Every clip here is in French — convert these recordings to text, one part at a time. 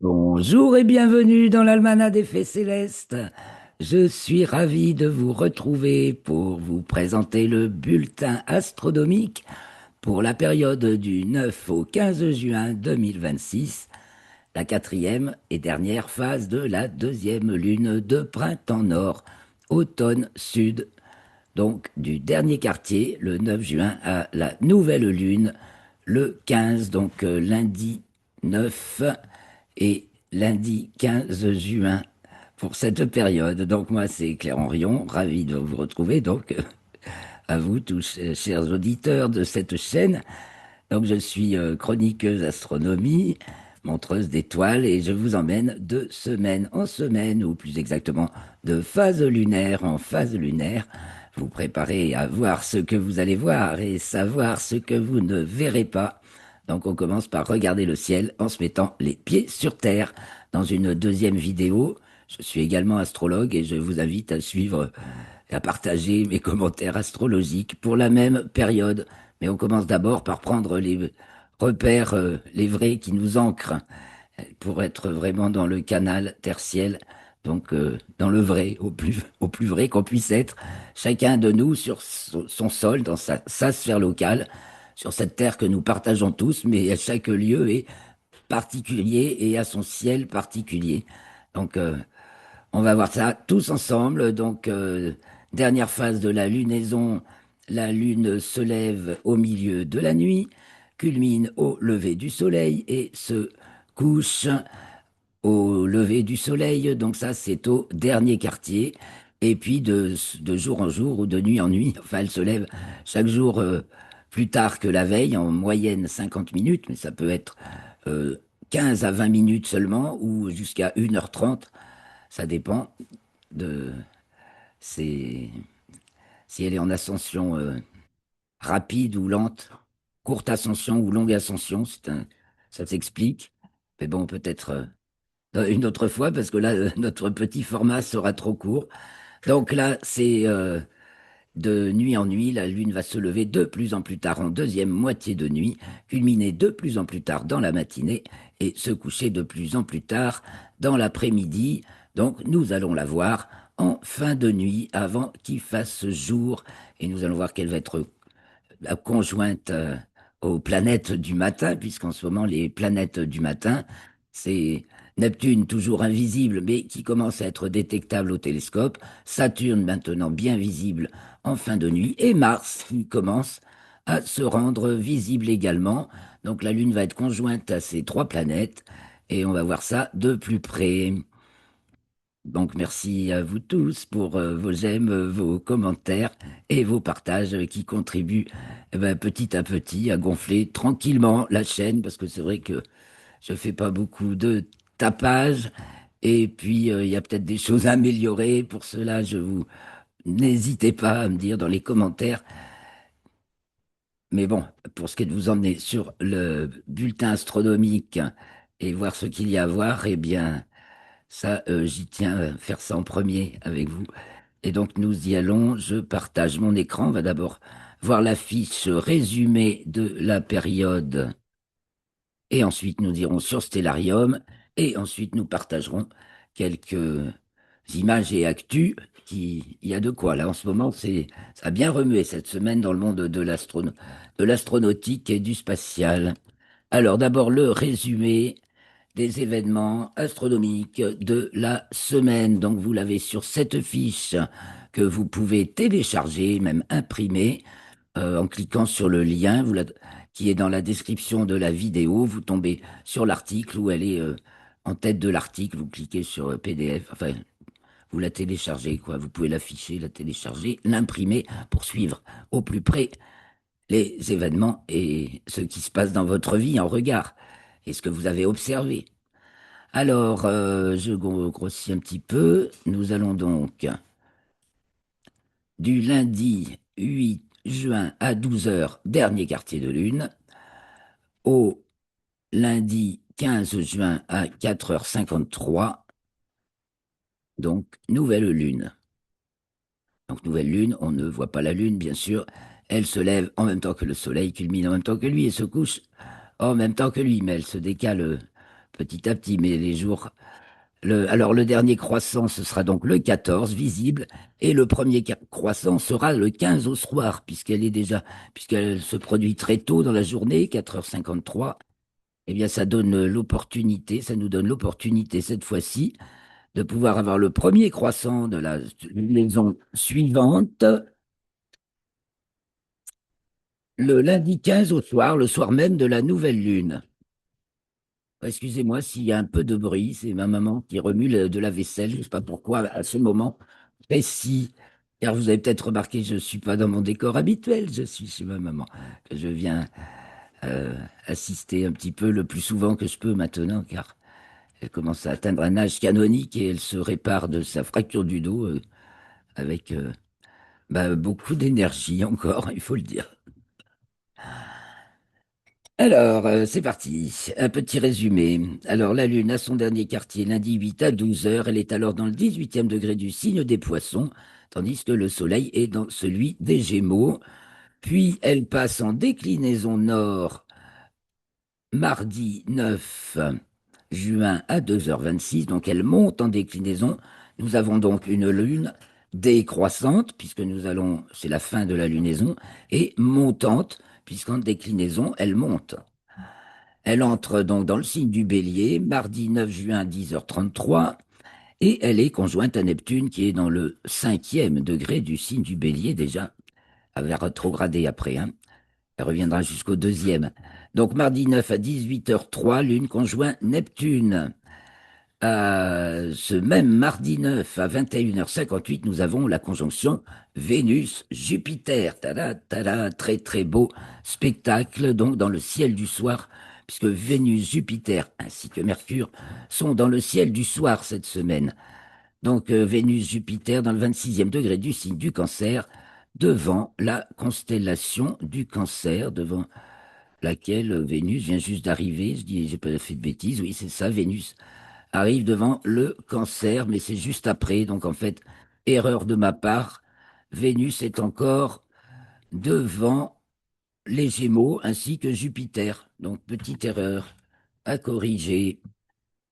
Bonjour et bienvenue dans l'Almanach des Faits Célestes. Je suis ravi de vous retrouver pour vous présenter le bulletin astronomique pour la période du 9 au 15 juin 2026, la quatrième et dernière phase de la deuxième lune de printemps nord, automne sud, donc du dernier quartier, le 9 juin, à la nouvelle lune, le 15, donc lundi 9 et lundi 15 juin pour cette période. Donc moi, c'est Claire Henrion, ravi de vous retrouver. Donc à vous tous, chers auditeurs de cette chaîne. Donc je suis chroniqueuse astronomie, montreuse d'étoiles, et je vous emmène de semaine en semaine, ou plus exactement de phase lunaire en phase lunaire. Vous préparez à voir ce que vous allez voir et savoir ce que vous ne verrez pas. Donc on commence par regarder le ciel en se mettant les pieds sur terre. Dans une deuxième vidéo, je suis également astrologue et je vous invite à suivre et à partager mes commentaires astrologiques pour la même période. Mais on commence d'abord par prendre les repères, les vrais qui nous ancrent, pour être vraiment dans le canal tertiel, donc dans le vrai, au plus vrai qu'on puisse être, chacun de nous sur son sol, dans sa sphère locale, sur cette terre que nous partageons tous, mais à chaque lieu est particulier et à son ciel particulier. Donc, on va voir ça tous ensemble. Donc, dernière phase de la lunaison, la lune se lève au milieu de la nuit, culmine au lever du soleil et se couche au lever du soleil. Donc ça, c'est au dernier quartier. Et puis de jour en jour ou de nuit en nuit, enfin, elle se lève chaque jour plus tard que la veille, en moyenne 50 minutes, mais ça peut être euh, 15 à 20 minutes seulement ou jusqu'à 1h30. Ça dépend de c'est si elle est en ascension rapide ou lente, courte ascension ou longue ascension, ça s'explique. Mais bon, peut-être une autre fois, parce que là, notre petit format sera trop court. Donc là, c'est de nuit en nuit, la Lune va se lever de plus en plus tard en deuxième moitié de nuit, culminer de plus en plus tard dans la matinée et se coucher de plus en plus tard dans l'après-midi. Donc nous allons la voir en fin de nuit, avant qu'il fasse jour, et nous allons voir qu'elle va être la conjointe aux planètes du matin, puisqu'en ce moment, les planètes du matin, c'est Neptune, toujours invisible, mais qui commence à être détectable au télescope, Saturne, maintenant bien visible en fin de nuit, et Mars, qui commence à se rendre visible également. Donc la Lune va être conjointe à ces trois planètes, et on va voir ça de plus près. Donc merci à vous tous pour vos j'aime, vos commentaires et vos partages qui contribuent petit à petit à gonfler tranquillement la chaîne, parce que c'est vrai que je fais pas beaucoup de tapage et puis il y a peut-être des choses à améliorer. Pour cela, je vous n'hésitez pas à me dire dans les commentaires. Mais bon, pour ce qui est de vous emmener sur le bulletin astronomique et voir ce qu'il y a à voir, eh bien ça, j'y tiens à faire ça en premier avec vous. Et donc nous y allons. Je partage mon écran. On va d'abord voir la fiche résumée de la période. Et ensuite nous irons sur Stellarium. Et ensuite nous partagerons quelques images et actus. Il y a de quoi là en ce moment. Ça a bien remué cette semaine dans le monde de l'astronautique et du spatial. Alors d'abord le résumé des événements astronomiques de la semaine. Donc vous l'avez sur cette fiche que vous pouvez télécharger, même imprimer, en cliquant sur le lien qui est dans la description de la vidéo. Vous tombez sur l'article où elle est en tête de l'article. Vous cliquez sur PDF, enfin vous la téléchargez, quoi. Vous pouvez l'afficher, la télécharger, l'imprimer pour suivre au plus près les événements et ce qui se passe dans votre vie en regard et ce que vous avez observé. Alors, je grossis un petit peu. Nous allons donc du lundi 8 juin à 12 heures, dernier quartier de lune, au lundi 15 juin à 4h53, donc nouvelle lune. Donc nouvelle lune, on ne voit pas la lune, bien sûr. Elle se lève en même temps que le soleil, culmine en même temps que lui et se couche en même temps que lui, mais elle se décale petit à petit, mais les jours. Alors, le dernier croissant, ce sera donc le 14, visible, et le premier croissant sera le 15 au soir, puisqu'elle se produit très tôt dans la journée, 4h53. Eh bien, ça nous donne l'opportunité cette fois-ci de pouvoir avoir le premier croissant de la liaison suivante, le lundi 15 au soir, le soir même de la nouvelle lune. Excusez-moi s'il y a un peu de bruit, c'est ma maman qui remue de la vaisselle, je ne sais pas pourquoi, à ce moment précis. Car vous avez peut-être remarqué, je ne suis pas dans mon décor habituel, je suis chez ma maman, que je viens euh, assister un petit peu le plus souvent que je peux maintenant, car elle commence à atteindre un âge canonique et elle se répare de sa fracture du dos avec beaucoup d'énergie encore, il faut le dire. Alors, c'est parti. Un petit résumé. Alors, la Lune a son dernier quartier lundi 8 à 12 heures. Elle est alors dans le 18e degré du signe des Poissons, tandis que le Soleil est dans celui des Gémeaux. Puis, elle passe en déclinaison nord mardi 9 juin à 2h26. Donc, elle monte en déclinaison. Nous avons donc une Lune décroissante, puisque c'est la fin de la lunaison, et montante, puisqu'en déclinaison, elle monte. Elle entre donc dans le signe du Bélier, mardi 9 juin 10h33, et elle est conjointe à Neptune qui est dans le 5e degré du signe du Bélier déjà. Elle va rétrograder après, hein. Elle reviendra jusqu'au 2e. Donc mardi 9 à 18h03, Lune conjoint Neptune. Ce même mardi 9 à 21h58, nous avons la conjonction Vénus-Jupiter. Tada, tada, très très beau spectacle donc dans le ciel du soir, puisque Vénus, Jupiter ainsi que Mercure sont dans le ciel du soir cette semaine. Donc Vénus, Jupiter dans le 26e degré du signe du Cancer, devant la constellation du Cancer, devant laquelle Vénus vient juste d'arriver. Je dis, j'ai pas fait de bêtises, oui c'est ça, Vénus arrive devant le Cancer, mais c'est juste après. Donc en fait, erreur de ma part, Vénus est encore devant les Gémeaux ainsi que Jupiter. Donc petite erreur à corriger.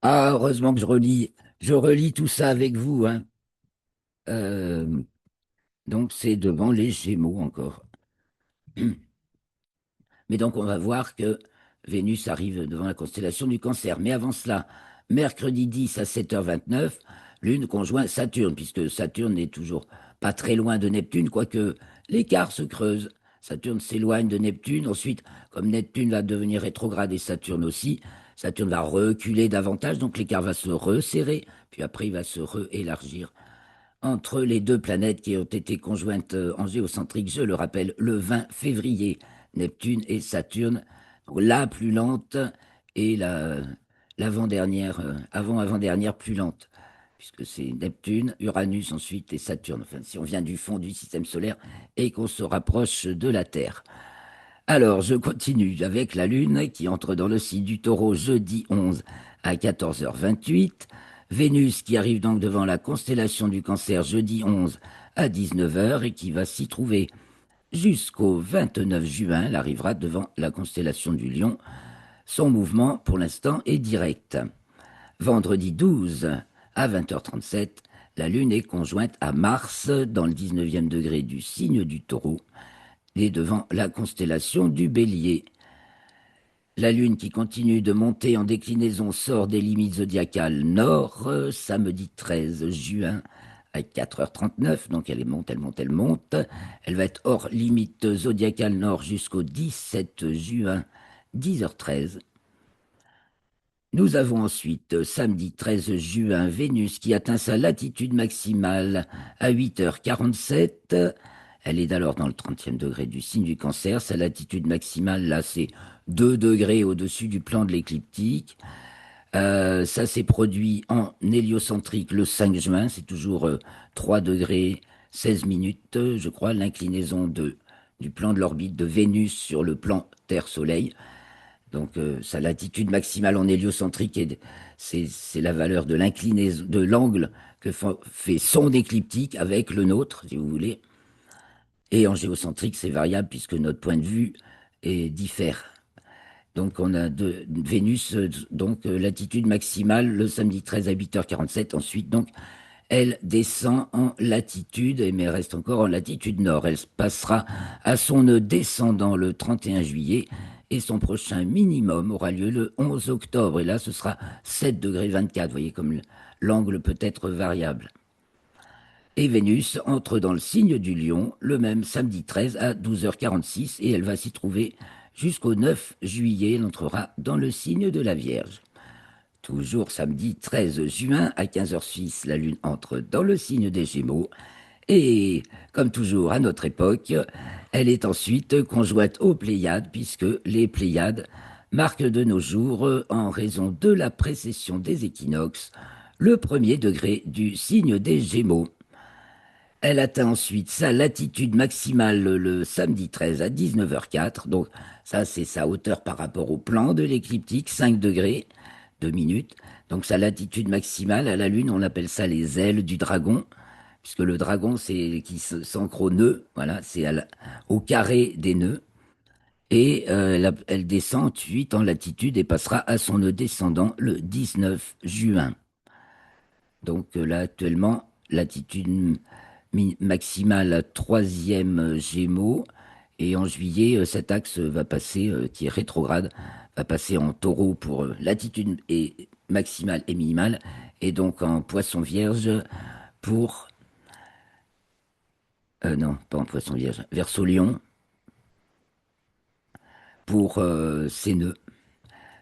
Ah, heureusement que je relis tout ça avec vous, hein. Euh, donc c'est devant les Gémeaux encore. Mais donc, on va voir que Vénus arrive devant la constellation du Cancer. Mais avant cela, mercredi 10 à 7h29, Lune conjoint Saturne, puisque Saturne n'est toujours pas très loin de Neptune, quoique l'écart se creuse. Saturne s'éloigne de Neptune. Ensuite, comme Neptune va devenir rétrograde et Saturne aussi, Saturne va reculer davantage, donc l'écart va se resserrer, puis après il va se réélargir entre les deux planètes qui ont été conjointes en géocentrique, je le rappelle, le 20 février, Neptune et Saturne, la plus lente et l'avant-dernière, avant-avant-dernière plus lente, puisque c'est Neptune, Uranus ensuite et Saturne. Enfin, si on vient du fond du système solaire et qu'on se rapproche de la Terre. Alors, je continue avec la Lune qui entre dans le signe du Taureau jeudi 11 à 14h28. Vénus qui arrive donc devant la constellation du Cancer jeudi 11 à 19h et qui va s'y trouver jusqu'au 29 juin. Elle arrivera devant la constellation du Lion. Son mouvement, pour l'instant, est direct. Vendredi 12 à 20h37, la Lune est conjointe à Mars dans le 19e degré du signe du Taureau et devant la constellation du Bélier. La Lune qui continue de monter en déclinaison sort des limites zodiacales nord, samedi 13 juin à 4h39, donc elle monte, elle monte, elle monte. Elle va être hors limite zodiacale nord jusqu'au 17 juin, 10h13. Nous avons ensuite, samedi 13 juin, Vénus qui atteint sa latitude maximale à 8h47. Elle est alors dans le 30e degré du signe du Cancer. Sa latitude maximale, là, c'est 2 degrés au-dessus du plan de l'écliptique. Ça s'est produit en héliocentrique le 5 juin. C'est toujours 3 degrés 16 minutes, je crois, l'inclinaison du plan de l'orbite de Vénus sur le plan Terre-Soleil. Donc, sa latitude maximale en héliocentrique, c'est la valeur de l'inclinaison, de l'angle que fait son écliptique avec le nôtre, si vous voulez. Et en géocentrique, c'est variable puisque notre point de vue diffère. Donc on a Vénus, donc latitude maximale le samedi 13 à 8h47. Ensuite, donc, elle descend en latitude, mais reste encore en latitude nord. Elle passera à son nœud descendant le 31 juillet et son prochain minimum aura lieu le 11 octobre. Et là, ce sera 7 degrés 24. Vous voyez comme l'angle peut être variable. Et Vénus entre dans le signe du Lion le même samedi 13 à 12h46 et elle va s'y trouver jusqu'au 9 juillet. Elle entrera dans le signe de la Vierge. Toujours samedi 13 juin à 15h06, la Lune entre dans le signe des Gémeaux. Et comme toujours à notre époque, elle est ensuite conjointe aux Pléiades, puisque les Pléiades marquent de nos jours, en raison de la précession des équinoxes, le premier degré du signe des Gémeaux. Elle atteint ensuite sa latitude maximale le samedi 13 à 19h04. Donc ça, c'est sa hauteur par rapport au plan de l'écliptique, 5 degrés, 2 minutes. Donc sa latitude maximale à la Lune, on appelle ça les ailes du dragon, puisque le dragon, c'est qui s'ancre au nœud, voilà, c'est au carré des nœuds. Et elle descend ensuite en latitude et passera à son nœud descendant le 19 juin. Donc là, actuellement, latitude maximale troisième Gémeaux. Et en juillet, cet axe va passer, qui est rétrograde, va passer en taureau pour latitude et maximale et minimale. Et donc en poisson vierge pour... non, pas en poisson vierge. Verseau lion pour ses nœuds.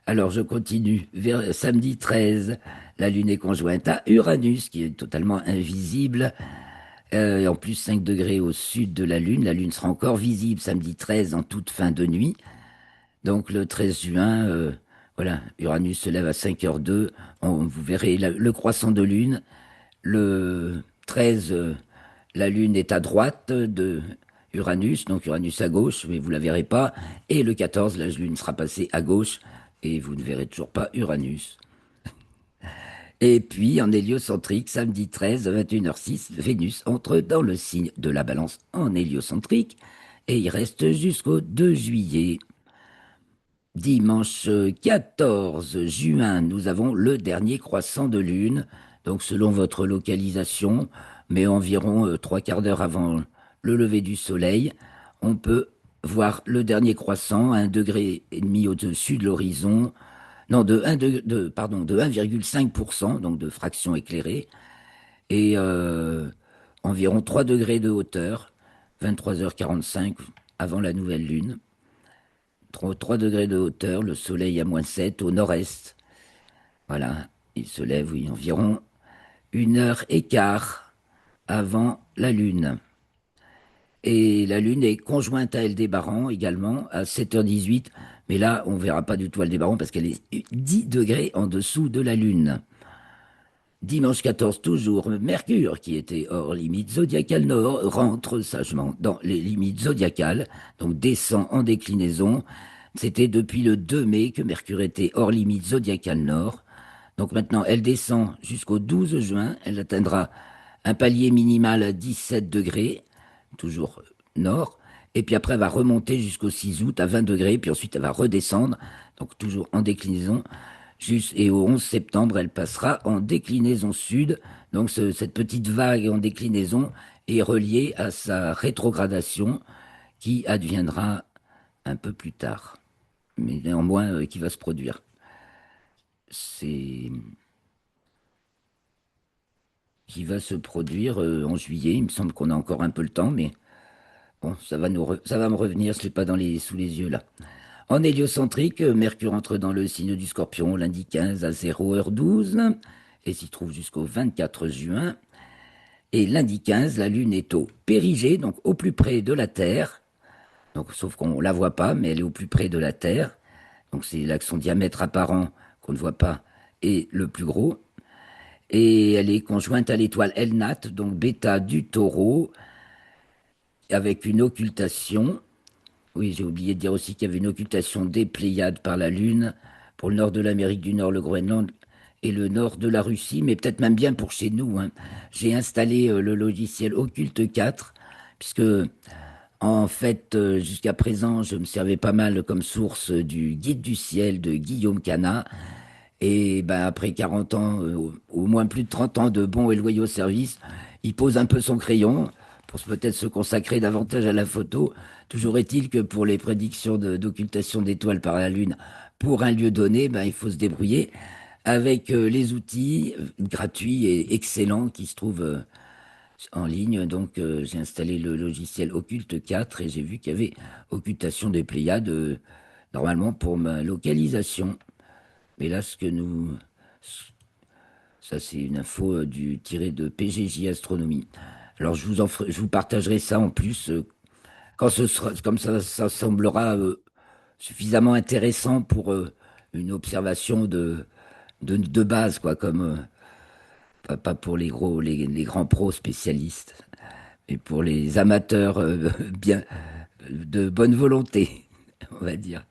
Alors je continue. Vers samedi 13, la Lune est conjointe à Uranus, qui est totalement invisible. En plus, 5 degrés au sud de la Lune. La Lune sera encore visible samedi 13 en toute fin de nuit. Donc le 13 juin, voilà, Uranus se lève à 5h02. Vous verrez le croissant de Lune. Le 13, la Lune est à droite de Uranus, donc Uranus à gauche, mais vous ne la verrez pas. Et le 14, la Lune sera passée à gauche et vous ne verrez toujours pas Uranus. Et puis, en héliocentrique, samedi 13, 21h06, Vénus entre dans le signe de la Balance en héliocentrique et il reste jusqu'au 2 juillet. Dimanche 14 juin, nous avons le dernier croissant de lune, donc selon votre localisation, mais environ 3/4 d'heure avant le lever du soleil, on peut voir le dernier croissant à 1,5 degré au-dessus de l'horizon, non, pardon, de 1,5%, donc de fraction éclairée, et environ 3 degrés de hauteur, 23h45 avant la nouvelle lune. 3 degrés de hauteur, le soleil à -7 au nord-est. Voilà, il se lève, oui, environ 1h15 avant la lune. Et la lune est conjointe à Aldébaran également à 7h18. Mais là, on ne verra pas du tout Aldébaran parce qu'elle est 10 degrés en dessous de la lune. Dimanche 14, toujours, Mercure, qui était hors limite zodiacale nord, rentre sagement dans les limites zodiacales, donc descend en déclinaison. C'était depuis le 2 mai que Mercure était hors limite zodiacale nord. Donc maintenant, elle descend jusqu'au 12 juin. Elle atteindra un palier minimal à 17 degrés, toujours nord. Et puis après, elle va remonter jusqu'au 6 août à 20 degrés. Puis ensuite, elle va redescendre, donc toujours en déclinaison. Et au 11 septembre, elle passera en déclinaison sud. Donc cette petite vague en déclinaison est reliée à sa rétrogradation qui adviendra un peu plus tard, mais néanmoins qui va se produire. C'est qui va se produire en juillet. Il me semble qu'on a encore un peu le temps, mais bon, ça va me revenir. Je l'ai pas sous les yeux là. En héliocentrique, Mercure entre dans le signe du Scorpion lundi 15 à 0h12 et s'y trouve jusqu'au 24 juin. Et lundi 15, la Lune est au périgée, donc au plus près de la Terre. Donc, sauf qu'on ne la voit pas, mais elle est au plus près de la Terre. Donc c'est là que son diamètre apparent, qu'on ne voit pas, est le plus gros. Et elle est conjointe à l'étoile Elnat, donc bêta du Taureau, avec une occultation. Oui, j'ai oublié de dire aussi qu'il y avait une occultation des Pléiades par la Lune pour le nord de l'Amérique du Nord, le Groenland et le nord de la Russie, mais peut-être même bien pour chez nous, hein. J'ai installé le logiciel Occulte 4, puisque En fait, jusqu'à présent, je me servais pas mal comme source du Guide du ciel de Guillaume Canas. Et ben, après 40 ans, au moins plus de 30 ans de bons et loyaux services, il pose un peu son crayon pour peut-être se consacrer davantage à la photo. Toujours est-il que pour les prédictions d'occultation d'étoiles par la Lune, pour un lieu donné, ben, il faut se débrouiller avec les outils gratuits et excellents qui se trouvent en ligne. Donc, j'ai installé le logiciel Occulte 4 et j'ai vu qu'il y avait occultation des Pléiades, normalement pour ma localisation. Mais là, ça c'est une info du tiré de PGJ Astronomie. Alors, je vous partagerai ça en plus quand ce sera, comme ça semblera suffisamment intéressant pour une observation de base, quoi, comme pas pour les grands pros spécialistes, mais pour les amateurs bien de bonne volonté, on va dire.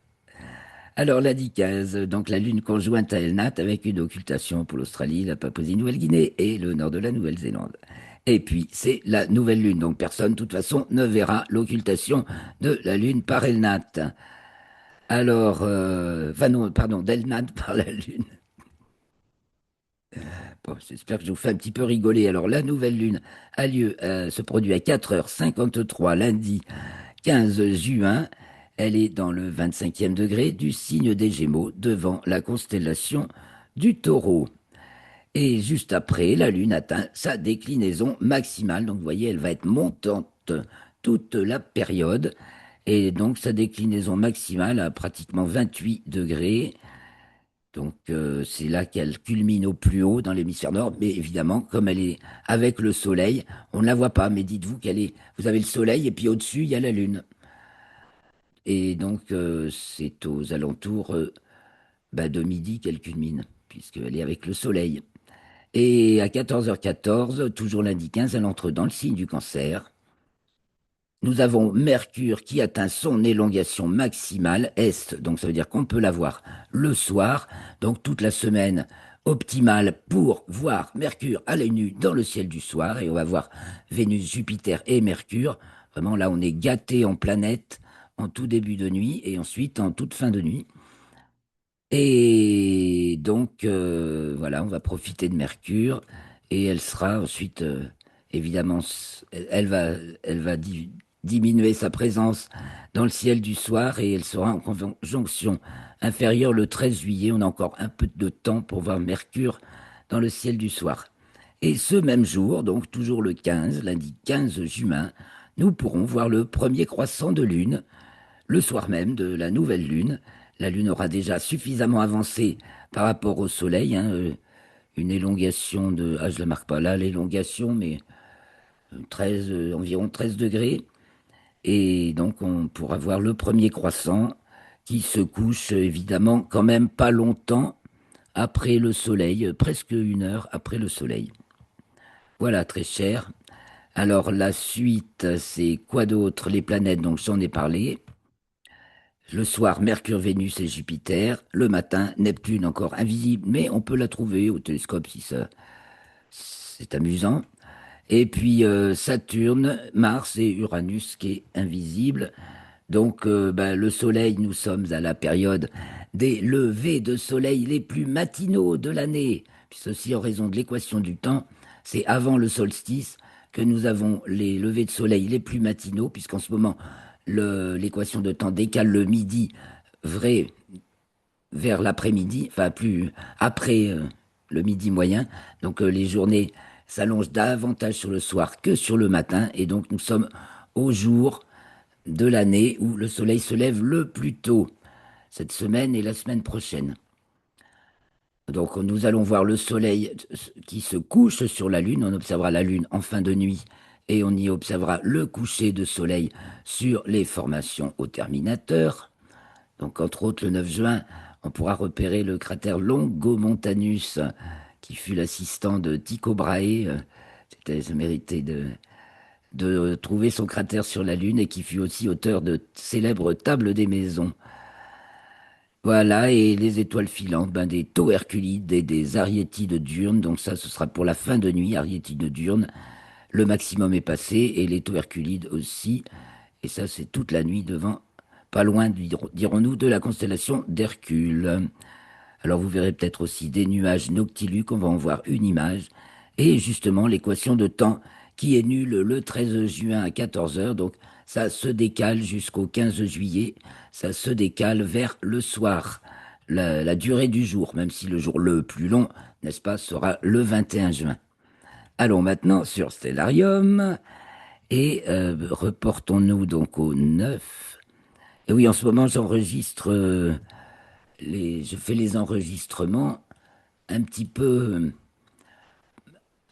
Alors, la 15, donc la Lune conjointe à Elnat avec une occultation pour l'Australie, la Papouasie-Nouvelle-Guinée et le nord de la Nouvelle-Zélande. Et puis, c'est la nouvelle Lune. Donc, personne, de toute façon, ne verra l'occultation de la Lune par Elnat. Alors, enfin non, pardon, d'Elnat par la Lune. Bon, j'espère que je vous fais un petit peu rigoler. Alors, la nouvelle Lune a lieu, se produit à 4h53 lundi 15 juin. Elle est dans le 25e degré du signe des Gémeaux, devant la constellation du Taureau. Et juste après, la Lune atteint sa déclinaison maximale. Donc, vous voyez, elle va être montante toute la période. Et donc, sa déclinaison maximale à pratiquement 28 degrés. Donc, c'est là qu'elle culmine au plus haut dans l'hémisphère nord. Mais évidemment, comme elle est avec le Soleil, on ne la voit pas. Mais dites-vous vous avez le Soleil et puis au-dessus, il y a la Lune. Et donc, c'est aux alentours de midi qu'elle culmine, puisqu'elle est avec le Soleil. Et à 14h14, toujours lundi 15, elle entre dans le signe du Cancer. Nous avons Mercure qui atteint son élongation maximale est, donc ça veut dire qu'on peut la voir le soir, donc toute la semaine optimale pour voir Mercure à l'œil nu dans le ciel du soir, et on va voir Vénus, Jupiter et Mercure. Vraiment là, on est gâté en planète en tout début de nuit et ensuite en toute fin de nuit. Et donc, voilà, on va profiter de Mercure et elle sera ensuite, évidemment, elle va diminuer sa présence dans le ciel du soir et elle sera en conjonction inférieure le 13 juillet. On a encore un peu de temps pour voir Mercure dans le ciel du soir. Et ce même jour, donc toujours le 15, lundi 15 juin, nous pourrons voir le premier croissant de lune le soir même de la nouvelle lune. La lune aura déjà suffisamment avancé par rapport au soleil, hein, une élongation de, je la marque pas là, l'élongation, mais 13, environ 13 degrés. Et donc on pourra voir le premier croissant qui se couche évidemment quand même pas longtemps après le soleil, presque 1 heure après le soleil. Voilà, très cher. Alors la suite, c'est quoi d'autre? Les planètes, donc j'en ai parlé. Le soir, Mercure, Vénus et Jupiter. Le matin, Neptune encore invisible, mais on peut la trouver au télescope si ça, c'est amusant. Et puis Saturne, Mars et Uranus qui est invisible. Donc le Soleil, nous sommes à la période des levées de soleil les plus matinaux de l'année. Puis ceci en raison de l'équation du temps, c'est avant le solstice que nous avons les levées de soleil les plus matinaux, puisqu'en ce moment, l'équation de temps décale le midi vrai vers l'après-midi, enfin plus après le midi moyen. Donc les journées s'allongent davantage sur le soir que sur le matin, et donc nous sommes au jour de l'année où le soleil se lève le plus tôt, cette semaine et la semaine prochaine. Donc nous allons voir le soleil qui se couche sur la lune, on observera la lune en fin de nuit et on y observera le coucher de soleil sur les formations au terminateur. Donc entre autres le 9 juin, on pourra repérer le cratère Longomontanus qui fut l'assistant de Tycho Brahe, c'était mérité de trouver son cratère sur la Lune et qui fut aussi auteur de célèbres tables des maisons. Voilà, et les étoiles filantes, des taux Herculides et des Ariétides diurnes. Donc ça, ce sera pour la fin de nuit, Ariétides diurnes. Le maximum est passé et les taux Herculides aussi. Et ça, c'est toute la nuit devant, pas loin, dirons-nous, de la constellation d'Hercule. Alors vous verrez peut-être aussi des nuages noctilux, on va en voir une image, et justement l'équation de temps qui est nulle le 13 juin à 14 heures, donc ça se décale jusqu'au 15 juillet, ça se décale vers le soir, la durée du jour, même si le jour le plus long, n'est-ce pas, sera le 21 juin. Allons maintenant sur Stellarium, et reportons-nous donc au 9. Et oui, en ce moment j'enregistre je fais les enregistrements un petit peu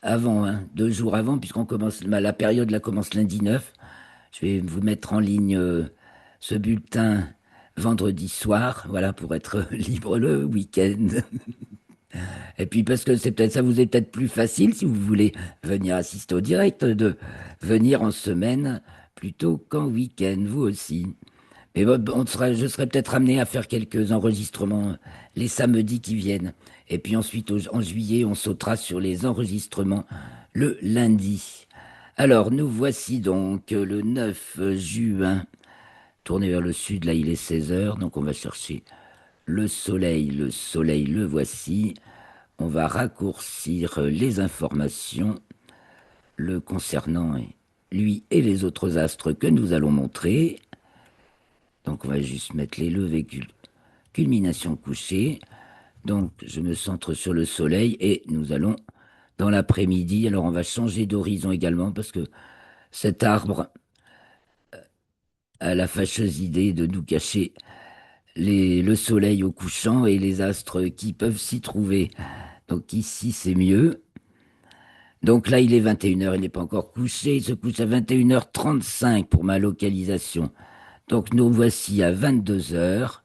avant, hein, 2 jours avant, puisqu'on commence, la période là commence lundi 9. Je vais vous mettre en ligne ce bulletin vendredi soir, voilà, pour être libre le week-end. Et puis parce que c'est peut-être ça vous est peut-être plus facile si vous voulez venir assister au direct, de venir en semaine plutôt qu'en week-end, vous aussi. Mais bon, je serai peut-être amené à faire quelques enregistrements les samedis qui viennent. Et puis ensuite, en juillet, on sautera sur les enregistrements le lundi. Alors, nous voici donc le 9 juin. Tourné vers le sud, là, il est 16 heures. Donc, on va chercher le soleil. Le soleil, le voici. On va raccourcir les informations le concernant, lui et les autres astres que nous allons montrer. Donc on va juste mettre les levées culmination couchée. Donc je me centre sur le soleil et nous allons dans l'après-midi. Alors on va changer d'horizon également parce que cet arbre a la fâcheuse idée de nous cacher le soleil au couchant et les astres qui peuvent s'y trouver. Donc ici c'est mieux. Donc là il est 21 heures, il n'est pas encore couché, il se couche à 21h35 pour ma localisation. Donc nous voici à 22 heures.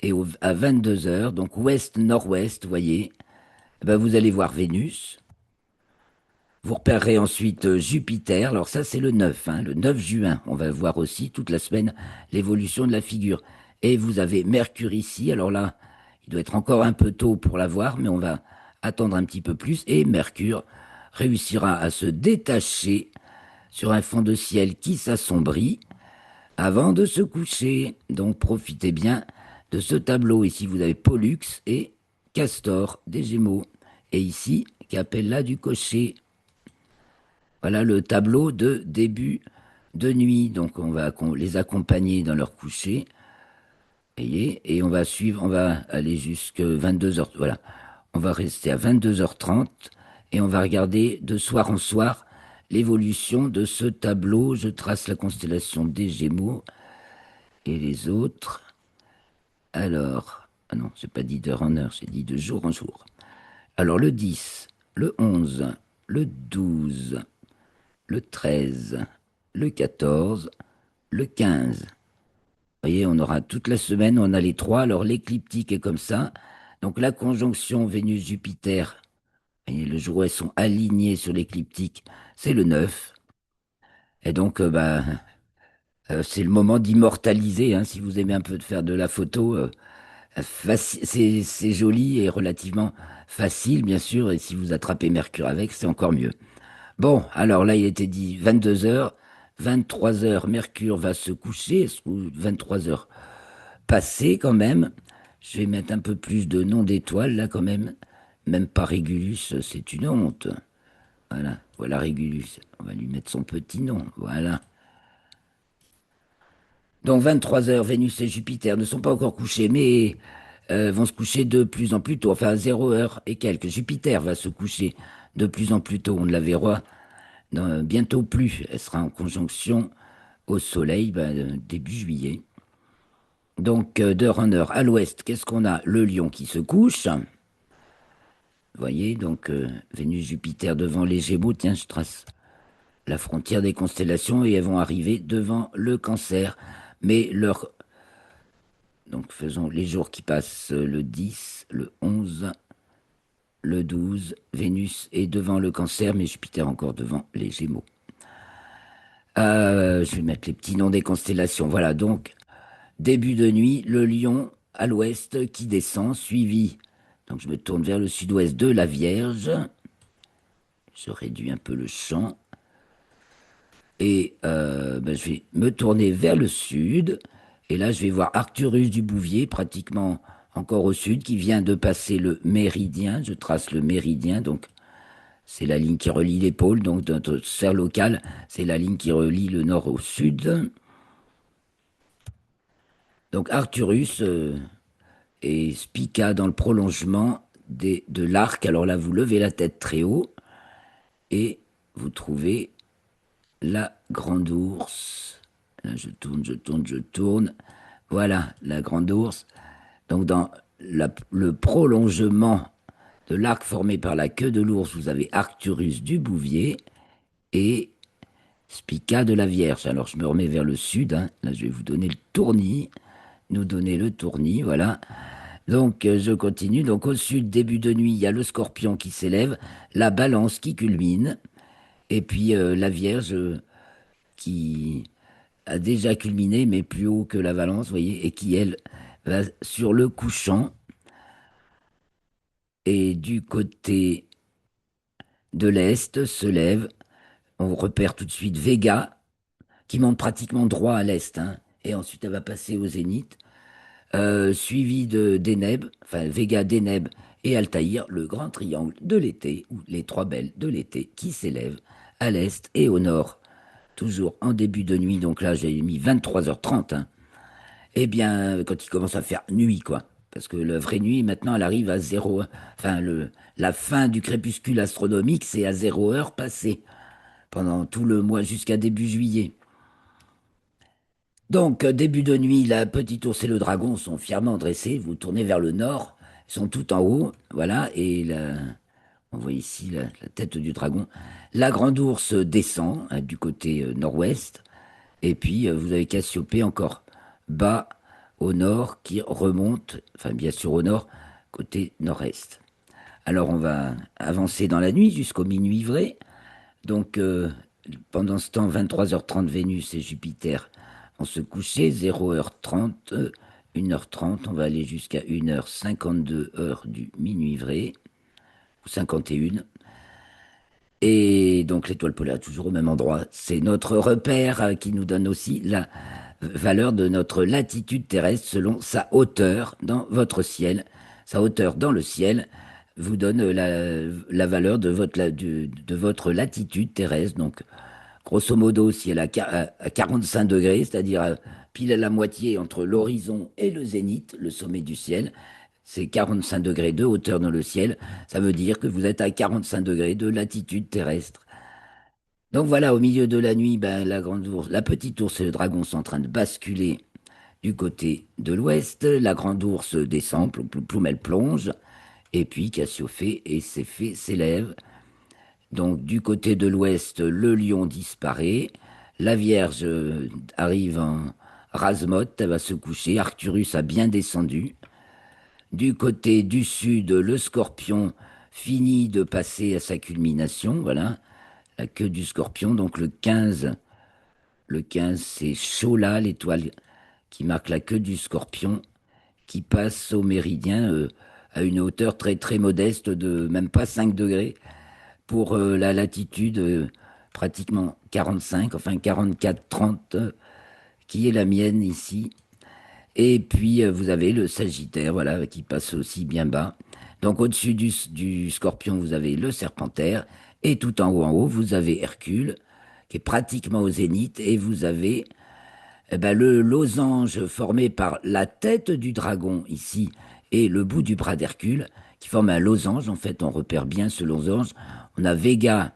Et à 22 heures, donc ouest-nord-ouest, vous voyez, eh ben vous allez voir Vénus. Vous repérerez ensuite Jupiter. Alors ça, c'est le 9, hein, le 9 juin. On va voir aussi toute la semaine l'évolution de la figure. Et vous avez Mercure ici. Alors là, il doit être encore un peu tôt pour la voir, mais on va attendre un petit peu plus. Et Mercure réussira à se détacher sur un fond de ciel qui s'assombrit avant de se coucher. Donc profitez bien de ce tableau. Ici, vous avez Pollux et Castor des Gémeaux. Et ici, Capella du Cocher. Voilà le tableau de début de nuit. Donc on va les accompagner dans leur coucher. Voyez, et on va suivre, on va aller jusqu'à 22 heures. Voilà. On va rester à 22h30 et on va regarder de soir en soir l'évolution de ce tableau. Je trace la constellation des Gémeaux et les autres. Alors, ah non, j'ai pas dit d'heure en heure, j'ai dit de jour en jour. Alors le 10, le 11, le 12, le 13, le 14, le 15. Vous voyez, on aura toute la semaine, on a les trois. Alors l'écliptique est comme ça. Donc la conjonction Vénus-Jupiter, le jour où elles sont alignées sur l'écliptique, c'est le 9. Et donc, c'est le moment d'immortaliser, hein, si vous aimez un peu de faire de la photo. C'est joli et relativement facile, bien sûr, et si vous attrapez Mercure avec, c'est encore mieux. Bon, alors là, il était dit 22 heures, 23 heures, Mercure va se coucher, ou 23 heures passées quand même. Je vais mettre un peu plus de noms d'étoiles, là, quand même. Même pas Régulus, c'est une honte. Voilà, voilà Régulus. On va lui mettre son petit nom, voilà. Donc 23 heures, Vénus et Jupiter ne sont pas encore couchés, mais vont se coucher de plus en plus tôt. Enfin, à 0 heure et quelques. Jupiter va se coucher de plus en plus tôt. On ne la verra bientôt plus. Elle sera en conjonction au Soleil début juillet. Donc d'heure en heure, à l'ouest, qu'est-ce qu'on a? Le Lion qui se couche. Vous voyez, donc Vénus, Jupiter devant les Gémeaux. Tiens, je trace la frontière des constellations et elles vont arriver devant le Cancer. Mais donc faisons les jours qui passent, le 10, le 11, le 12, Vénus est devant le Cancer, mais Jupiter encore devant les Gémeaux. Je vais mettre les petits noms des constellations. Voilà, donc début de nuit, le Lion à l'ouest qui descend, suivi. Donc je me tourne vers le sud-ouest de la Vierge. Je réduis un peu le champ. Et ben, je vais me tourner vers le sud. Et là, je vais voir Arcturus du Bouvier, pratiquement encore au sud, qui vient de passer le méridien. Je trace le méridien, donc c'est la ligne qui relie les pôles. Donc dans notre sphère locale, c'est la ligne qui relie le nord au sud. Donc Arcturus et Spica dans le prolongement de l'arc. Alors là, vous levez la tête très haut et vous trouvez la grande ours. Là, je tourne, je tourne, je tourne. Voilà, la grande ours. Donc, dans le prolongement de l'arc formé par la queue de l'ours, vous avez Arcturus du Bouvier et Spica de la Vierge. Alors, je me remets vers le sud, hein. Là, je vais vous donner le tournis. Nous donner le tournis, voilà. Donc, je continue. Donc, au sud, début de nuit, il y a le Scorpion qui s'élève, la Balance qui culmine, et puis la Vierge qui a déjà culminé, mais plus haut que la Valence, vous voyez, et qui, elle, va sur le couchant. Et du côté de l'Est se lève, on repère tout de suite Vega, qui monte pratiquement droit à l'Est, hein, et ensuite elle va passer au zénith, suivi de Deneb, enfin Vega, Deneb et Altaïr, le grand triangle de l'été, ou les trois belles de l'été, qui s'élèvent à l'Est et au Nord, toujours en début de nuit, donc là j'ai mis 23h30, hein. Eh bien, quand il commence à faire nuit, quoi. Parce que la vraie nuit, maintenant, elle arrive à zéro. Enfin, la fin du crépuscule astronomique, c'est à 0 heure passée, pendant tout le mois jusqu'à début juillet. Donc, début de nuit, la petite ours et le dragon sont fièrement dressés. Vous tournez vers le nord, ils sont tout en haut, voilà, et on voit ici la tête du dragon. La grande ours descend hein, du côté nord-ouest, et puis vous avez Cassiopée encore bas au nord qui remonte, enfin bien sûr au nord, côté nord-est. Alors on va avancer dans la nuit jusqu'au minuit vrai. Donc pendant ce temps, 23h30 Vénus et Jupiter vont se coucher, 0h30, 1h30, on va aller jusqu'à 1h52 heure du minuit vrai, ou 51. Et donc l'étoile polaire toujours au même endroit. C'est notre repère qui nous donne aussi la valeur de notre latitude terrestre selon sa hauteur dans votre ciel. Sa hauteur dans le ciel vous donne la valeur de votre latitude terrestre. Donc grosso modo, si elle est à 45 degrés, c'est-à-dire pile à la moitié entre l'horizon et le zénith, le sommet du ciel, c'est 45 degrés de hauteur dans le ciel. Ça veut dire que vous êtes à 45 degrés de latitude terrestre. Donc voilà, au milieu de la nuit, ben, la grande ours, la petite ours et le dragon sont en train de basculer du côté de l'ouest. La grande ours descend, ploum, ploum, ploum, elle plonge. Et puis Cassiopée et ses fées s'élèvent. Donc du côté de l'ouest, le lion disparaît. La Vierge arrive en rase-motte, elle va se coucher. Arcturus a bien descendu. Du côté du sud, le scorpion finit de passer à sa culmination. Voilà, la queue du scorpion. Donc le quinze c'est Chola, l'étoile qui marque la queue du scorpion, qui passe au méridien à une hauteur très très modeste de même pas 5 degrés pour la latitude pratiquement 45, enfin 44, 30, qui est la mienne ici. Et puis vous avez le Sagittaire, voilà, qui passe aussi bien bas. Donc au-dessus du Scorpion, vous avez le Serpentaire, et tout en haut, vous avez Hercule, qui est pratiquement au zénith, et vous avez eh ben, le losange formé par la tête du dragon ici et le bout du bras d'Hercule, qui forme un losange. En fait, on repère bien ce losange. On a Vega,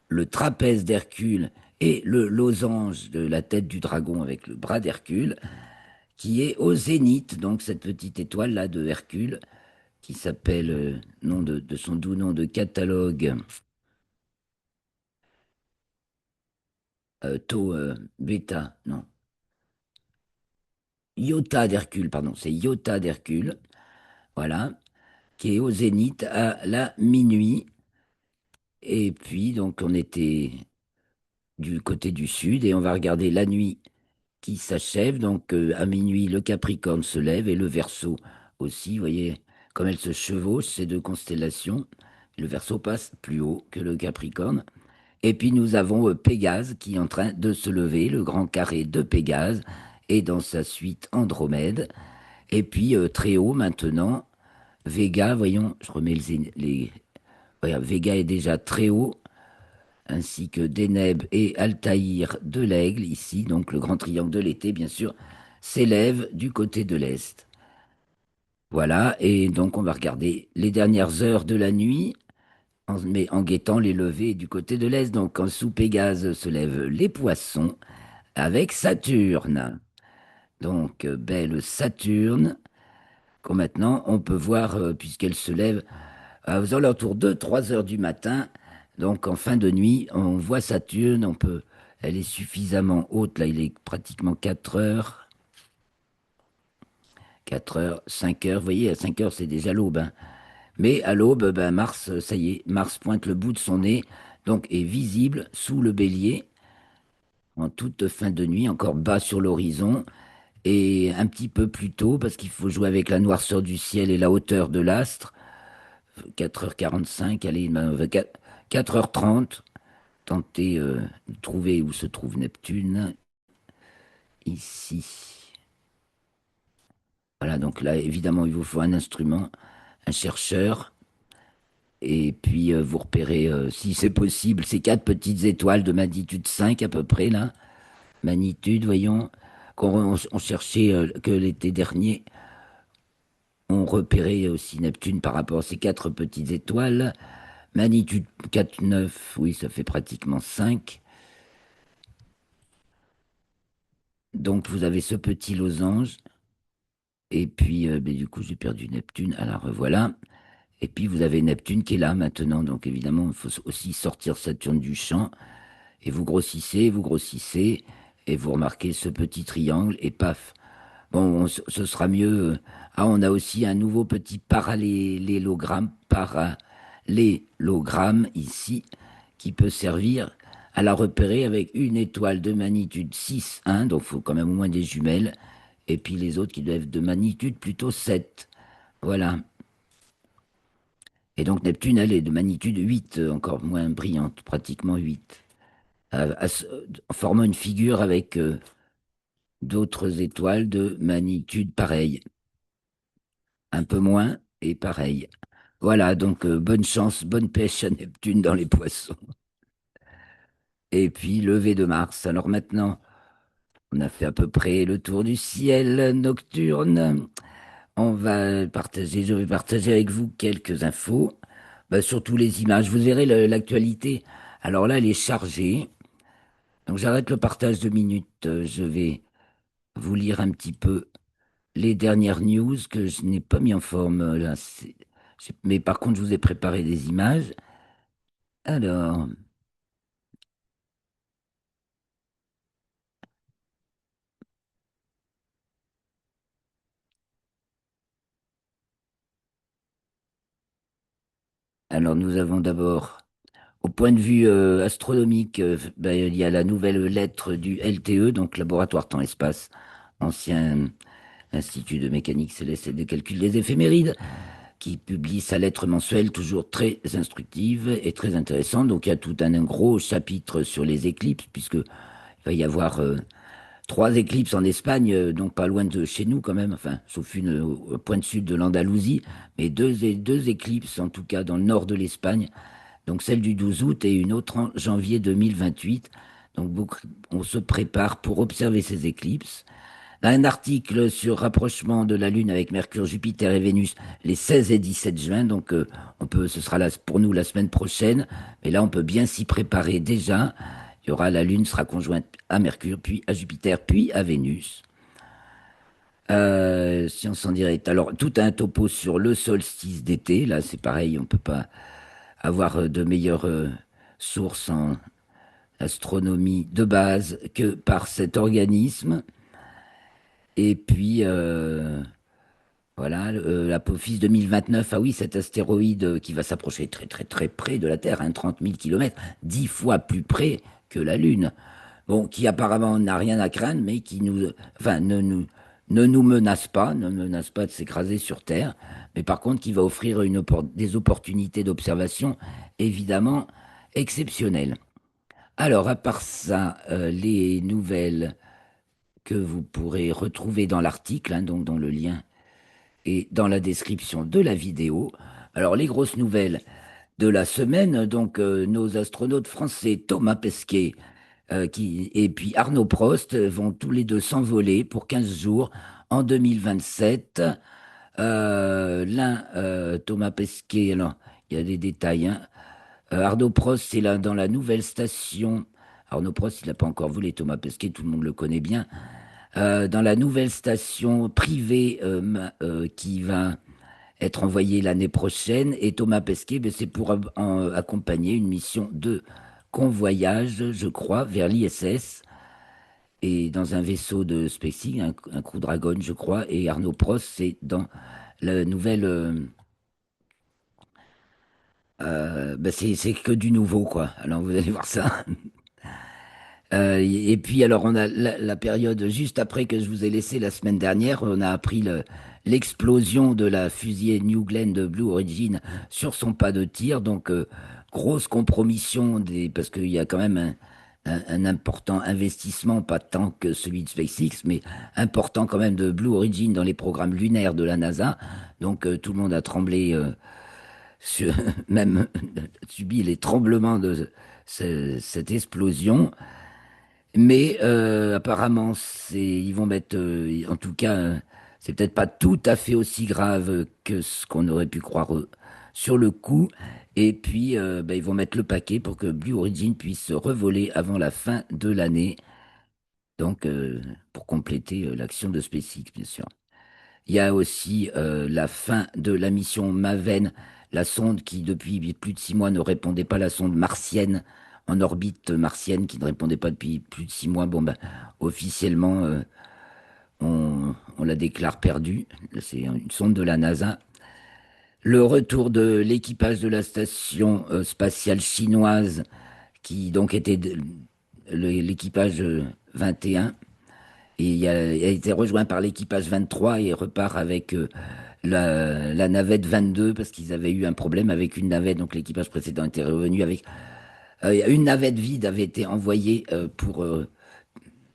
le trapèze d'Hercule, et le losange de la tête du dragon avec le bras d'Hercule qui est au zénith, donc cette petite étoile-là de Hercule, qui s'appelle, nom de son doux nom de catalogue, Tau Bêta, non, Iota d'Hercule, pardon, c'est Iota d'Hercule, voilà, qui est au zénith à la minuit. Et puis, donc, on était du côté du sud et on va regarder la nuit qui s'achève. Donc, à minuit, le Capricorne se lève et le Verseau aussi. Vous voyez, comme elles se chevauchent, ces deux constellations. Le Verseau passe plus haut que le Capricorne. Et puis nous avons Pégase qui est en train de se lever, le grand carré de Pégase, et dans sa suite Andromède. Et puis très haut maintenant, Vega, voyons, je remets voilà, Vega est déjà très haut, ainsi que Deneb et Altaïr de l'Aigle, ici, donc le grand triangle de l'été, bien sûr, s'élève du côté de l'Est. Voilà, et donc on va regarder les dernières heures de la nuit, mais en guettant les levées du côté de l'Est. Donc en sous Pégase se lèvent les poissons avec Saturne. Donc belle Saturne, qu'on maintenant on peut voir, puisqu'elle se lève aux alentours de 3 heures du matin. Donc en fin de nuit, on voit Saturne, elle est suffisamment haute, là il est pratiquement 4 heures, 4 heures, 5 heures, vous voyez, à 5 heures c'est déjà l'aube, hein. Mais à l'aube, ben, Mars, ça y est, Mars pointe le bout de son nez, donc est visible sous le bélier, en toute fin de nuit, encore bas sur l'horizon, et un petit peu plus tôt, parce qu'il faut jouer avec la noirceur du ciel et la hauteur de l'astre, 4h45, allez, 4h30, tentez de trouver où se trouve Neptune, ici. Voilà, donc là, évidemment, il vous faut un instrument, un chercheur, et puis vous repérez, si c'est possible, ces quatre petites étoiles de magnitude 5 à peu près, là. Magnitude, voyons, on cherchait que l'été dernier, on repérait aussi Neptune par rapport à ces quatre petites étoiles. Magnitude 4,9, oui, ça fait pratiquement 5. Donc vous avez ce petit losange. Et puis, ben, du coup, j'ai perdu Neptune. Alors revoilà. Et puis vous avez Neptune qui est là maintenant. Donc évidemment, il faut aussi sortir Saturne du champ. Et vous grossissez, et vous remarquez ce petit triangle, et paf. Bon, ce sera mieux. Ah, on a aussi un nouveau petit parallélogramme ici, qui peut servir à la repérer avec une étoile de magnitude 6,1, donc il faut quand même au moins des jumelles, et puis les autres qui doivent être de magnitude plutôt 7. Voilà. Et donc Neptune, elle est de magnitude 8, encore moins brillante, pratiquement 8, en formant une figure avec d'autres étoiles de magnitude pareille, un peu moins et pareil. Voilà, donc bonne chance, bonne pêche à Neptune dans les poissons. Et puis lever de Mars. Alors maintenant, on a fait à peu près le tour du ciel nocturne. Je vais partager avec vous quelques infos, bah, surtout les images. Vous verrez l'actualité. Alors là, elle est chargée. Donc j'arrête le partage de minutes. Je vais vous lire un petit peu les dernières news que je n'ai pas mis en forme là. Mais par contre, je vous ai préparé des images. Alors, alors nous avons d'abord, au point de vue astronomique, ben, il y a la nouvelle lettre du LTE, donc Laboratoire Temps-Espace, ancien Institut de mécanique céleste et de calcul des éphémérides, qui publie sa lettre mensuelle toujours très instructive et très intéressante. Donc il y a tout un gros chapitre sur les éclipses, puisque il va y avoir 3 éclipses en Espagne, donc pas loin de chez nous quand même, enfin, sauf une au pointe sud de l'Andalousie, mais deux éclipses en tout cas dans le nord de l'Espagne, donc celle du 12 août et une autre en janvier 2028. Donc on se prépare pour observer ces éclipses. Un article sur rapprochement de la Lune avec Mercure, Jupiter et Vénus les 16 et 17 juin. Donc ce sera là pour nous la semaine prochaine. Mais là, on peut bien s'y préparer déjà. La Lune sera conjointe à Mercure, puis à Jupiter, puis à Vénus. Science en direct. Alors, tout un topo sur le solstice d'été. Là, c'est pareil, on peut pas avoir de meilleures sources en astronomie de base que par cet organisme. Et puis, voilà, l'Apophis 2029, ah oui, cet astéroïde qui va s'approcher très très très près de la Terre, 30 000 kilomètres, 10 fois plus près que la Lune. Bon, qui apparemment n'a rien à craindre, mais qui enfin, ne nous menace pas, ne menace pas de s'écraser sur Terre, mais par contre qui va offrir des opportunités d'observation évidemment exceptionnelles. Alors, à part ça, les nouvelles que vous pourrez retrouver dans l'article, hein, donc dans le lien et dans la description de la vidéo. Alors, les grosses nouvelles de la semaine, donc nos astronautes français Thomas Pesquet et puis Arnaud Prost vont tous les deux s'envoler pour 15 jours en 2027. Thomas Pesquet, alors, il y a des détails, hein. Arnaud Prost, c'est là dans la nouvelle station. Arnaud Prost, il n'a pas encore volé. Thomas Pesquet, tout le monde le connaît bien. Dans la nouvelle station privée qui va être envoyée l'année prochaine. Et Thomas Pesquet, ben, c'est pour accompagner une mission de convoyage, je crois, vers l'ISS. Et dans un vaisseau de SpaceX, un Crew Dragon, je crois. Et Arnaud Prost, c'est dans la nouvelle. Ben, c'est que du nouveau, quoi. Alors vous allez voir ça. Et puis alors on a la période juste après que je vous ai laissé la semaine dernière, on a appris l'explosion de la fusée New Glenn de Blue Origin sur son pas de tir. Donc grosse compromission parce qu'il y a quand même un important investissement, pas tant que celui de SpaceX, mais important quand même de Blue Origin dans les programmes lunaires de la NASA. Donc tout le monde a tremblé, même subi les tremblements de cette explosion. Mais apparemment, ils vont mettre, en tout cas, c'est peut-être pas tout à fait aussi grave que ce qu'on aurait pu croire sur le coup. Et puis, ben, ils vont mettre le paquet pour que Blue Origin puisse se revoler avant la fin de l'année. Donc, pour compléter l'action de SpaceX, bien sûr. Il y a aussi la fin de la mission Maven, la sonde qui, depuis plus de 6 mois, ne répondait pas, la sonde martienne, en orbite martienne, qui ne répondait pas depuis plus de 6 mois. Bon, ben, officiellement, on la déclare perdue. C'est une sonde de la NASA. Le retour de l'équipage de la station spatiale chinoise, qui donc était l'équipage 21, et il a été rejoint par l'équipage 23 et repart avec la navette 22 parce qu'ils avaient eu un problème avec une navette. Donc l'équipage précédent était revenu avec une navette vide avait été envoyée pour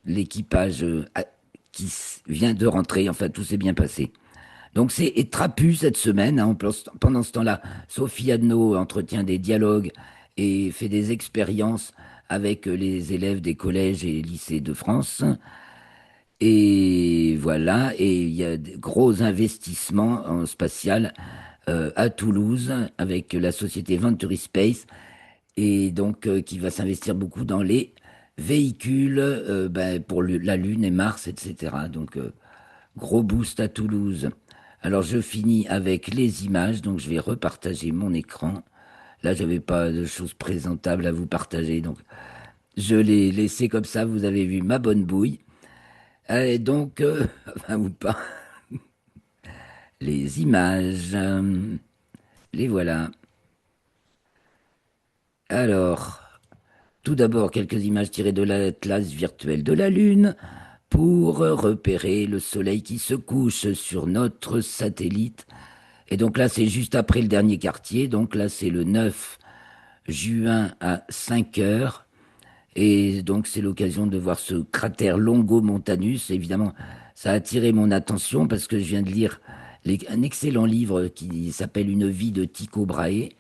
l'équipage vient de rentrer. Enfin, tout s'est bien passé. Donc c'est trapu cette semaine, hein. Pendant ce temps-là, Sophie Adno entretient des dialogues et fait des expériences avec les élèves des collèges et lycées de France. Et voilà, et il y a de gros investissements en spatial à Toulouse avec la société Venturi Space et donc qui va s'investir beaucoup dans les véhicules ben, pour la Lune et Mars, etc. Donc gros boost à Toulouse. Alors je finis avec les images, donc je vais repartager mon écran. Là, j'avais pas de choses présentables à vous partager, donc je l'ai laissé comme ça. Vous avez vu ma bonne bouille. Et donc, enfin, ou pas, les images, les voilà. Alors, tout d'abord, quelques images tirées de l'atlas virtuel de la Lune pour repérer le soleil qui se couche sur notre satellite. Et donc là, c'est juste après le dernier quartier. Donc là, c'est le 9 juin à 5 heures. Et donc, c'est l'occasion de voir ce cratère Longo-Montanus. Évidemment, ça a attiré mon attention parce que je viens de lire un excellent livre qui s'appelle Une vie de Tycho Brahe.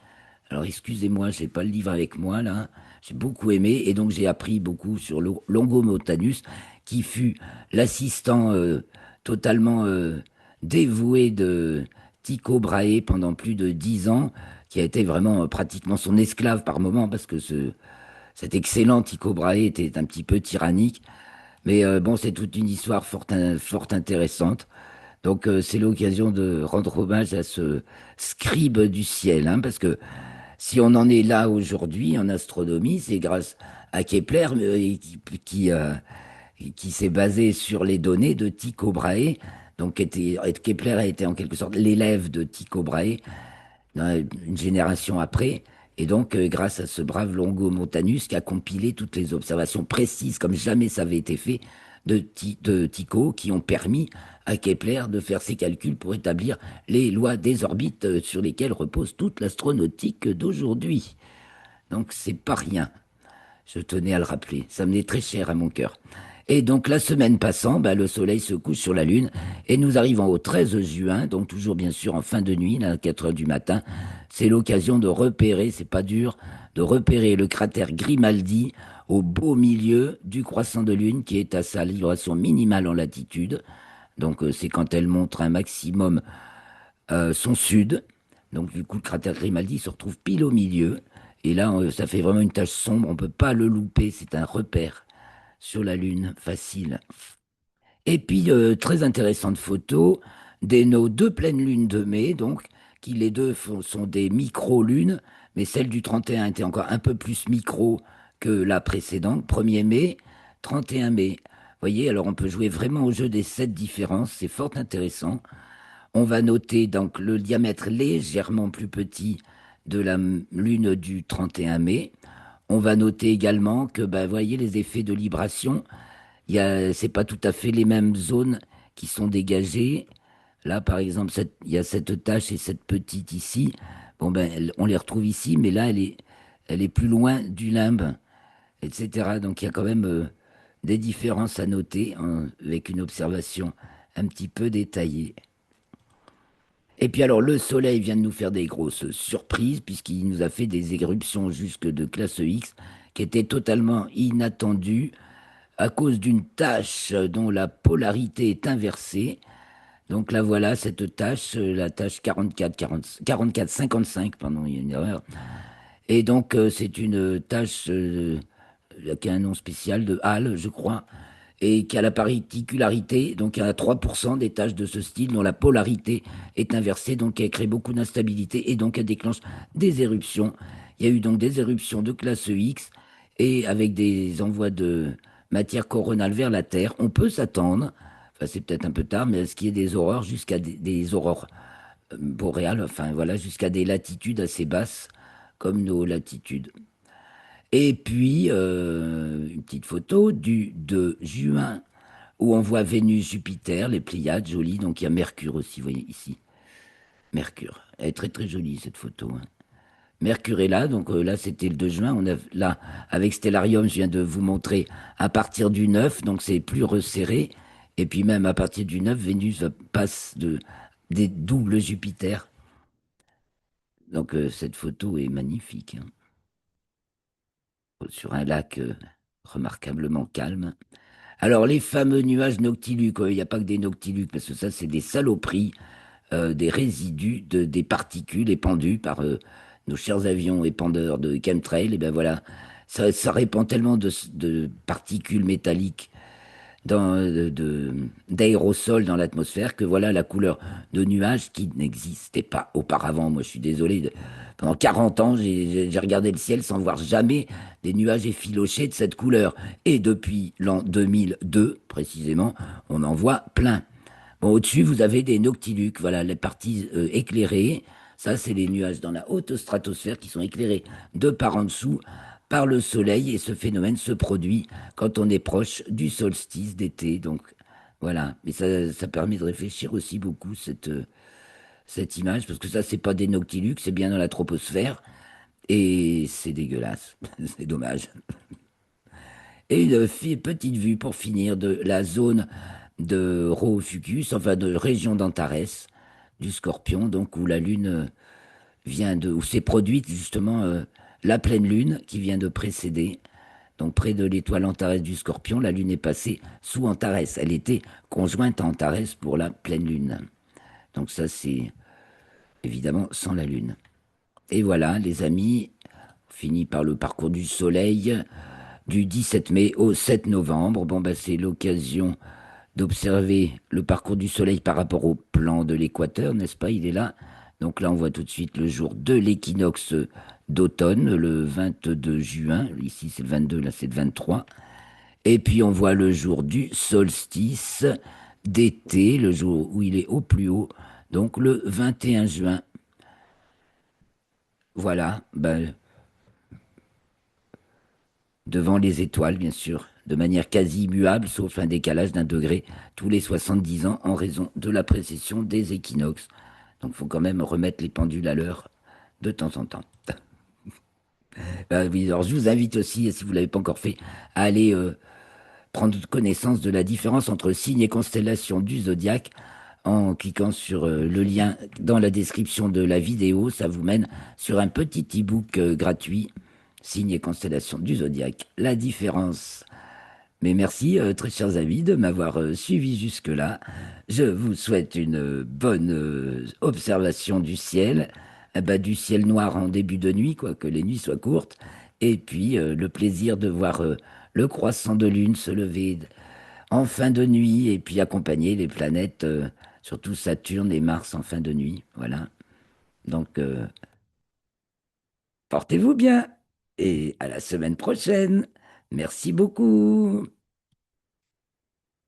Alors, excusez-moi, je n'ai pas le livre avec moi, là. J'ai beaucoup aimé et donc j'ai appris beaucoup sur Longo-Montanus, qui fut l'assistant totalement dévoué de Tycho Brahe pendant plus de 10 ans, qui a été vraiment pratiquement son esclave par moment parce que cet excellent Tycho Brahe était un petit peu tyrannique. Mais bon, c'est toute une histoire fort intéressante. Donc c'est l'occasion de rendre hommage à ce scribe du ciel, hein, parce que si on en est là aujourd'hui en astronomie, c'est grâce à Kepler qui s'est basé sur les données de Tycho Brahe. Donc Kepler a été en quelque sorte l'élève de Tycho Brahe une génération après. Et donc, grâce à ce brave Longo-Montanus qui a compilé toutes les observations précises, comme jamais ça avait été fait, de Tycho, qui ont permis à Kepler de faire ses calculs pour établir les lois des orbites sur lesquelles repose toute l'astronautique d'aujourd'hui. Donc, c'est pas rien. Je tenais à le rappeler. Ça venait très cher à mon cœur. Et donc la semaine passant, bah, le soleil se couche sur la Lune et nous arrivons au 13 juin, donc toujours bien sûr en fin de nuit, là, à 4 heures du matin. C'est l'occasion de repérer, c'est pas dur, de repérer le cratère Grimaldi au beau milieu du croissant de Lune qui est à sa libération minimale en latitude. Donc c'est quand elle montre un maximum son sud. Donc du coup le cratère Grimaldi se retrouve pile au milieu. Et là ça fait vraiment une tache sombre, on peut pas le louper, c'est un repère sur la Lune, facile. Et puis, très intéressante photo nos deux pleines lunes de mai, donc, qui les deux sont des micro-lunes, mais celle du 31 était encore un peu plus micro que la précédente, 1er mai, 31 mai. Vous voyez, alors on peut jouer vraiment au jeu des 7 différences, c'est fort intéressant. On va noter donc le diamètre légèrement plus petit de la lune du 31 mai. On va noter également que, ben, vous voyez, les effets de libration, c'est pas tout à fait les mêmes zones qui sont dégagées. Là, par exemple, il y a cette tache et cette petite ici. Bon, ben, on les retrouve ici, mais là, elle est plus loin du limbe, etc. Donc, il y a quand même des différences à noter avec une observation un petit peu détaillée. Et puis alors, le Soleil vient de nous faire des grosses surprises, puisqu'il nous a fait des éruptions jusque de classe X, qui étaient totalement inattendues à cause d'une tache dont la polarité est inversée. Donc là, voilà cette tache, la tache 44-55, pardon, il y a une erreur. Et donc, c'est une tache qui a un nom spécial de Hall, je crois, et qui a la particularité, donc il y a 3% des tâches de ce style dont la polarité est inversée, donc elle crée beaucoup d'instabilité et donc elle déclenche des éruptions. Il y a eu donc des éruptions de classe X et avec des envois de matière coronale vers la Terre, on peut s'attendre, enfin c'est peut-être un peu tard, mais à ce qu'il y ait des aurores jusqu'à des aurores boréales, enfin voilà, jusqu'à des latitudes assez basses comme nos latitudes. Et puis, une petite photo du 2 juin où on voit Vénus, Jupiter, les Pléiades, jolies. Donc il y a Mercure aussi, vous voyez ici. Mercure. Elle est très très jolie cette photo, hein. Mercure est là, donc là c'était le 2 juin. On a, là, avec Stellarium, je viens de vous montrer à partir du 9, donc c'est plus resserré. Et puis même à partir du 9, Vénus passe des doubles Jupiter. Donc cette photo est magnifique, hein. Sur un lac remarquablement calme. Alors, les fameux nuages noctiluques, il n'y a pas que des noctiluques, parce que ça, c'est des saloperies, des résidus des particules épandues par nos chers avions épandeurs de chemtrail. Et ben voilà, ça répand tellement de particules métalliques d'aérosols dans l'atmosphère que voilà la couleur de nuages qui n'existait pas auparavant. Moi, je suis désolé. Pendant 40 ans, j'ai regardé le ciel sans voir jamais des nuages effilochés de cette couleur. Et depuis l'an 2002, précisément, on en voit plein. Bon, au-dessus, vous avez des noctiluques, voilà, les parties éclairées. Ça, c'est les nuages dans la haute stratosphère qui sont éclairés de par en dessous par le soleil. Et ce phénomène se produit quand on est proche du solstice d'été. Donc, voilà. Mais ça permet de réfléchir aussi beaucoup, cette image, parce que ça, c'est pas des noctiluques, c'est bien dans la troposphère. Et c'est dégueulasse. C'est dommage. Et une petite vue pour finir de la zone de Rho-Fucus, enfin de région d'Antares, du Scorpion, donc où la Lune où s'est produite justement la pleine Lune qui vient de précéder. Donc près de l'étoile Antares du Scorpion, la Lune est passée sous Antares. Elle était conjointe à Antares pour la pleine Lune. Donc ça, c'est évidemment sans la Lune. Et voilà, les amis, on finit par le parcours du Soleil du 17 mai au 7 novembre. Bon, ben, c'est l'occasion d'observer le parcours du Soleil par rapport au plan de l'équateur, n'est-ce pas? Il est là. Donc là, on voit tout de suite le jour de l'équinoxe d'automne, le 22 juin. Ici, c'est le 22, là, c'est le 23. Et puis, on voit le jour du solstice d'été, le jour où il est au plus haut, donc le 21 juin. Voilà, ben, devant les étoiles, bien sûr, de manière quasi immuable, sauf un décalage d'un degré tous les 70 ans en raison de la précession des équinoxes. Donc il faut quand même remettre les pendules à l'heure de temps en temps. Oui, alors je vous invite aussi, si vous ne l'avez pas encore fait, à aller prendre connaissance de la différence entre signes et constellations du zodiaque en cliquant sur le lien dans la description de la vidéo. Ça vous mène sur un petit e-book gratuit, signes et constellations du zodiaque. La différence. Mais merci, très chers amis, de m'avoir suivi jusque-là. Je vous souhaite une bonne observation du ciel, du ciel noir en début de nuit, quoi, que les nuits soient courtes, et puis le plaisir de voir le croissant de lune se lever en fin de nuit, et puis accompagner les planètes, surtout Saturne et Mars en fin de nuit. Voilà. Donc, portez-vous bien, et à la semaine prochaine. Merci beaucoup.